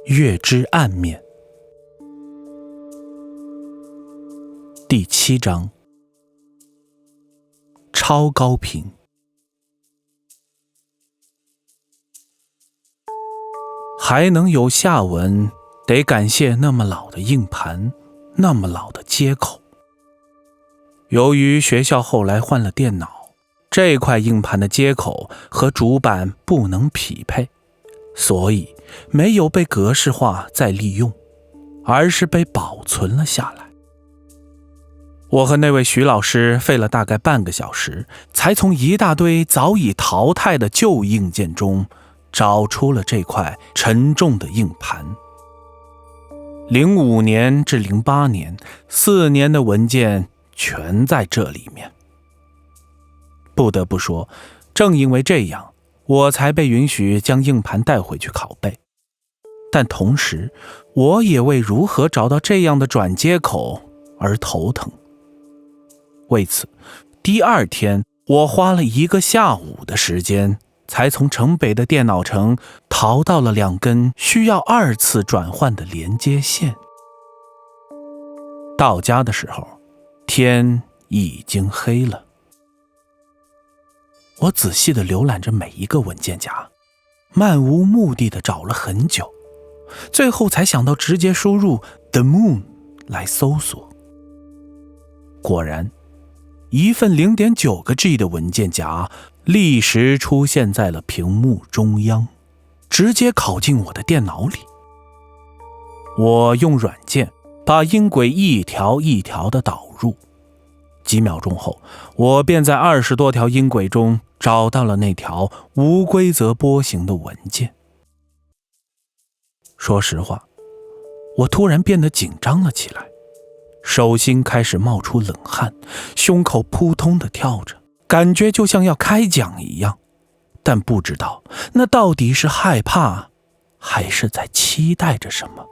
月之暗面。第7章，超高频。还能有下文，得感谢那么老的硬盘，那么老的接口。由于学校后来换了电脑，这块硬盘的接口和主板不能匹配，所以没有被格式化再利用，而是被保存了下来。我和那位徐老师费了大概半个小时，才从一大堆早已淘汰的旧硬件中找出了这块沉重的硬盘。05年至08年4年的文件全在这里面。不得不说，正因为这样，我才被允许将硬盘带回去拷贝。但同时，我也为如何找到这样的转接口而头疼。为此，第二天我花了1个下午的时间，才从城北的电脑城淘到了2根需要2次转换的连接线。到家的时候，天已经黑了。我仔细地浏览着每一个文件夹，漫无目的地找了很久，最后才想到直接输入 The Moon 来搜索。果然，一份 0.9 个 G 的文件夹立时出现在了屏幕中央，直接拷进我的电脑里。我用软件把音轨一条一条地导入，几秒钟后，我便在20多条音轨中找到了那条无规则波形的文件。说实话，我突然变得紧张了起来，手心开始冒出冷汗，胸口扑通地跳着，感觉就像要开讲一样，但不知道那到底是害怕还是在期待着什么。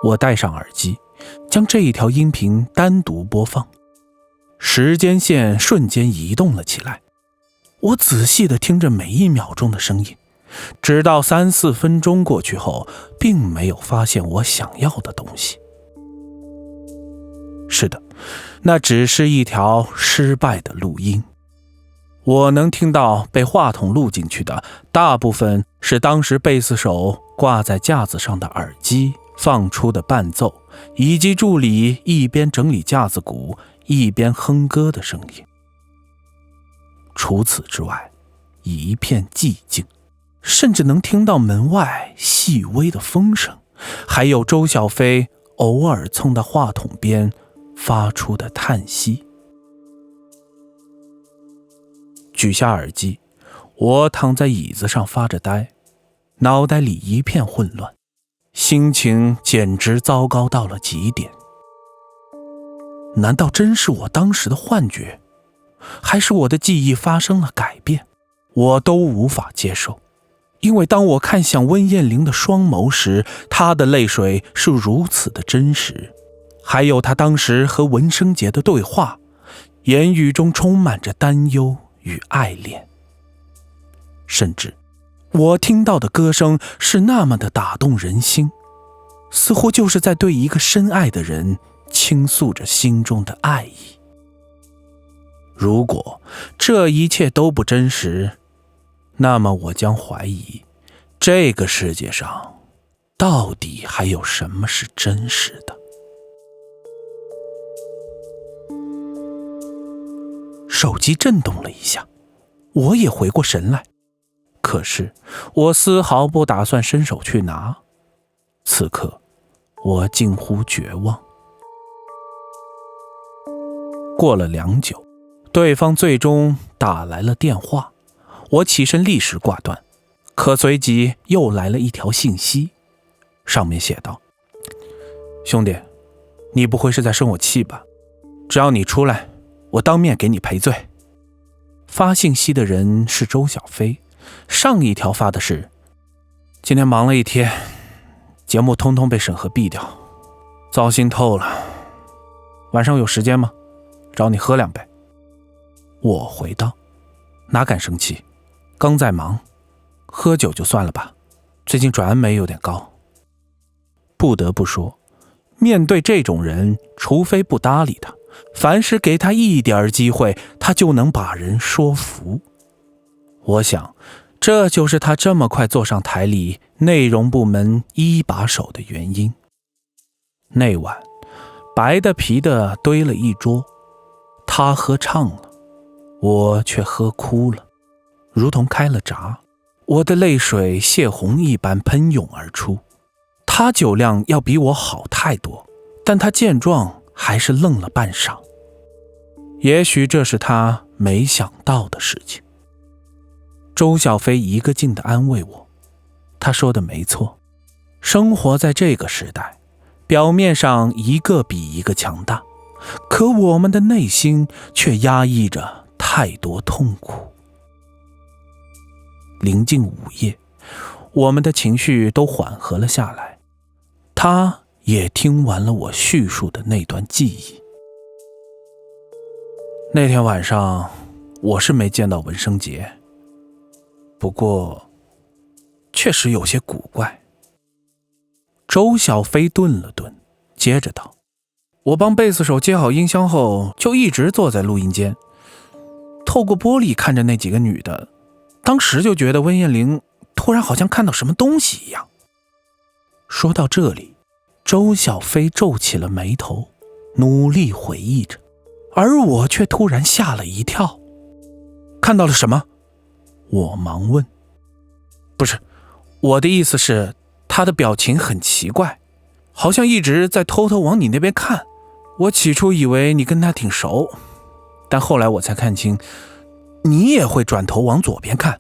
我戴上耳机，将这一条音频单独播放，时间线瞬间移动了起来。我仔细地听着每1秒钟的声音，直到3、4分钟过去后，并没有发现我想要的东西。是的，那只是一条失败的录音。我能听到被话筒录进去的大部分是当时贝斯手挂在架子上的耳机放出的伴奏，以及助理一边整理架子鼓一边哼歌的声音。除此之外，一片寂静，甚至能听到门外细微的风声，还有周小飞偶尔从的话筒边发出的叹息。取下耳机，我躺在椅子上发着呆，脑袋里一片混乱，心情简直糟糕到了极点。难道真是我当时的幻觉，还是我的记忆发生了改变？我都无法接受。因为当我看向温燕玲的双眸时，她的泪水是如此的真实，还有她当时和文生杰的对话，言语中充满着担忧与爱恋。甚至我听到的歌声是那么的打动人心，似乎就是在对一个深爱的人倾诉着心中的爱意。如果这一切都不真实，那么我将怀疑，这个世界上到底还有什么是真实的。手机震动了一下，我也回过神来，可是我丝毫不打算伸手去拿。此刻我近乎绝望。过了良久，对方最终打来了电话，我起身立时挂断，可随即又来了一条信息，上面写道：兄弟，你不会是在生我气吧？只要你出来，我当面给你赔罪。发信息的人是周小飞，上一条发的是：今天忙了一天，节目通通被审核毙掉，糟心透了。晚上有时间吗？找你喝2杯。我回道：哪敢生气，刚在忙，喝酒就算了吧，最近转氨酶有点高。不得不说，面对这种人，除非不搭理他，凡是给他一点机会，他就能把人说服。我想，这就是他这么快坐上台里内容部门一把手的原因。那晚，白的啤的堆了一桌，他喝畅了，我却喝哭了，如同开了闸，我的泪水泄洪一般喷涌而出。他酒量要比我好太多，但他见状还是愣了半晌。也许这是他没想到的事情。周小飞一个劲地安慰我，他说的没错，生活在这个时代，表面上一个比一个强大，可我们的内心却压抑着太多痛苦。临近午夜，我们的情绪都缓和了下来，他也听完了我叙述的那段记忆。那天晚上，我是没见到文生杰，不过确实有些古怪。周小飞顿了顿，接着道：我帮贝斯手接好音箱后，就一直坐在录音间，透过玻璃看着那几个女的，当时就觉得温艳玲突然好像看到什么东西一样。说到这里，周小飞皱起了眉头，努力回忆着，而我却突然吓了一跳。看到了什么？我忙问。不是，我的意思是，他的表情很奇怪，好像一直在偷偷往你那边看。我起初以为你跟他挺熟，但后来我才看清，你也会转头往左边看，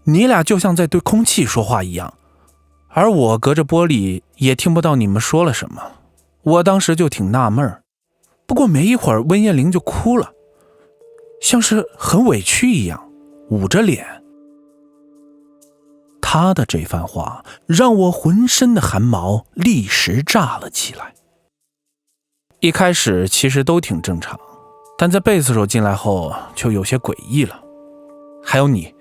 你俩就像在对空气说话一样，而我隔着玻璃也听不到你们说了什么。我当时就挺纳闷，不过没一会儿温艳玲就哭了，像是很委屈一样，捂着脸。他的这番话让我浑身的汗毛立时炸了起来。一开始其实都挺正常，但在贝斯手进来后就有些诡异了。还有你，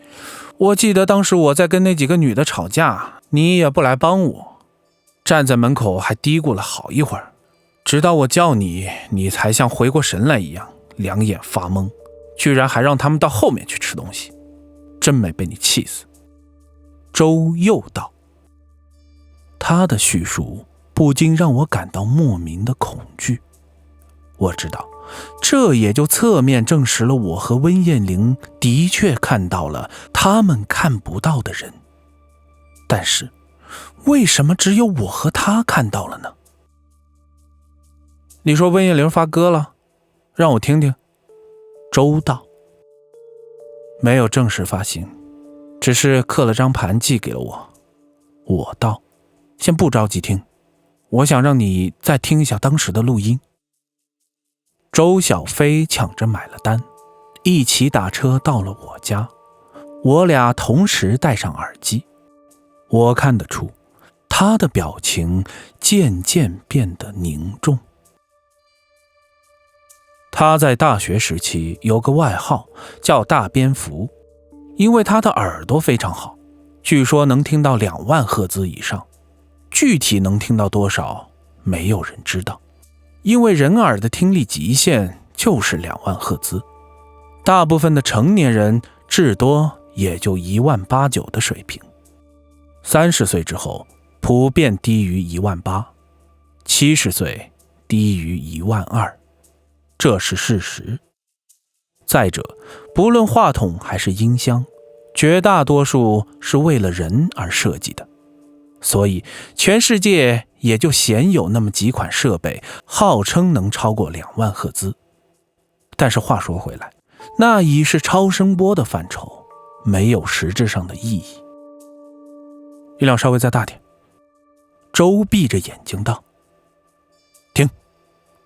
我记得当时我在跟那几个女的吵架，你也不来帮我，站在门口还嘀咕了好一会儿，直到我叫你，你才像回过神来一样，两眼发懵，居然还让他们到后面去吃东西，真没被你气死。周又道，他的叙述不禁让我感到莫名的恐惧。我知道，这也就侧面证实了我和温艳玲的确看到了他们看不到的人。但是，为什么只有我和他看到了呢？你说温艳玲发歌了？让我听听。周道，没有正式发行，只是刻了张盘寄给了我。我道，先不着急听，我想让你再听一下当时的录音。周小飞抢着买了单，一起打车到了我家，我俩同时戴上耳机。我看得出，他的表情渐渐变得凝重。他在大学时期有个外号叫大蝙蝠，因为他的耳朵非常好，据说能听到2万赫兹以上，具体能听到多少，没有人知道。因为人耳的听力极限就是2万赫兹，大部分的成年人至多也就1.89万的水平。30岁之后，普遍低于1.8万，70岁低于1.2万，这是事实。再者，不论话筒还是音箱，绝大多数是为了人而设计的，所以全世界也就鲜有那么几款设备号称能超过2万赫兹。但是话说回来，那已是超声波的范畴，没有实质上的意义。音量稍微再大点。周闭着眼睛道。停，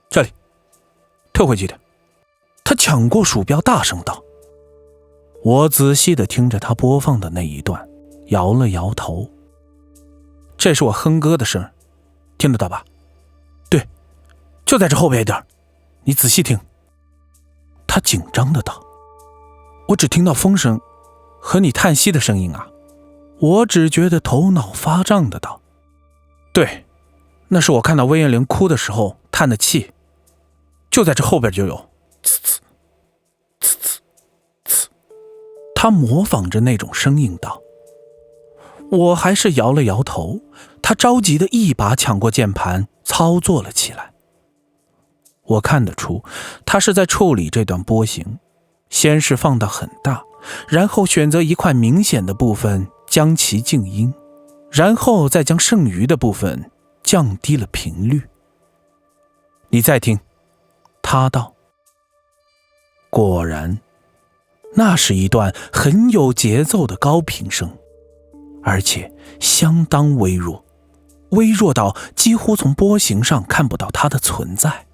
这里，退回去点。他抢过鼠标大声道。我仔细地听着他播放的那一段，摇了摇头。这是我哼歌的声，听得到吧？对，就在这后边一点，你仔细听。他紧张的道。我只听到风声和你叹息的声音啊。我只觉得头脑发胀的道：“对，那是我看到温艳玲哭的时候叹的气，就在这后边就有，呲呲呲呲呲。”他模仿着那种声音道。我还是摇了摇头，他着急的一把抢过键盘，操作了起来。我看得出，他是在处理这段波形，先是放到很大，然后选择一块明显的部分将其静音，然后再将剩余的部分降低了频率。你再听，他道。果然，那是一段很有节奏的高频声，而且相当微弱，微弱到几乎从波形上看不到它的存在，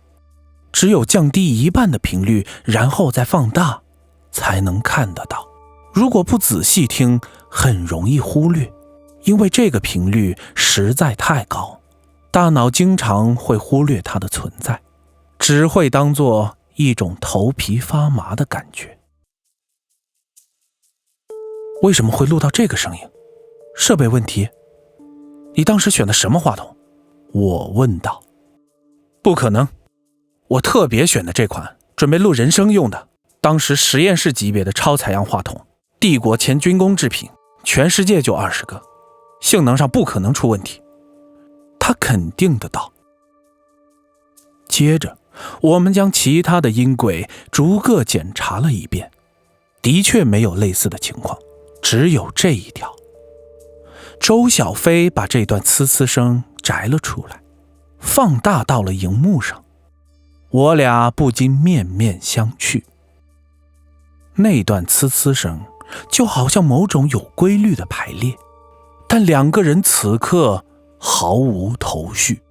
只有降低一半的频率，然后再放大，才能看得到。如果不仔细听，很容易忽略，因为这个频率实在太高，大脑经常会忽略它的存在，只会当作一种头皮发麻的感觉。为什么会录到这个声音？设备问题？你当时选的什么话筒？我问道。不可能，我特别选的这款，准备录人声用的，当时实验室级别的超采样话筒，帝国前军工制品，全世界就20个，性能上不可能出问题。他肯定的道。接着，我们将其他的音轨逐个检查了一遍，的确没有类似的情况，只有这一条。周小飞把这段呲呲声摘了出来，放大到了荧幕上，我俩不禁面面相觑。那段呲呲声就好像某种有规律的排列，但两个人此刻毫无头绪。